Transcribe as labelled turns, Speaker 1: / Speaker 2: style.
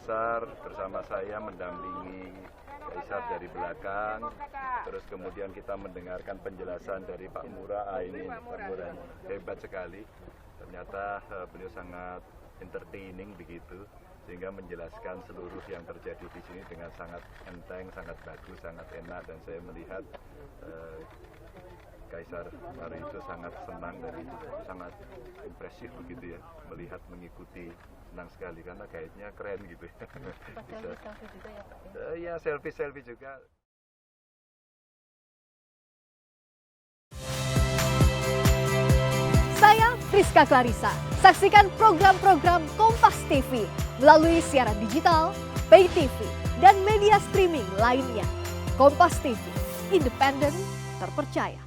Speaker 1: Kaisar bersama saya mendampingi Kaisar dari belakang, terus kemudian kita mendengarkan penjelasan dari Pak Mura. Ini Pak Mura hebat sekali, ternyata beliau sangat entertaining begitu, sehingga menjelaskan seluruh yang terjadi di sini dengan sangat enteng, sangat bagus, sangat enak, dan saya melihat Kaisar hari itu sangat senang dan itu sangat impresif begitu ya, melihat, mengikuti, senang sekali karena guide-nya keren gitu ya.
Speaker 2: Selfie juga ya Pak?
Speaker 1: Ya selfie juga.
Speaker 3: Saya Friska Clarissa. Saksikan program-program Kompas TV melalui siaran digital, pay TV, dan media streaming lainnya. Kompas TV, independen, terpercaya.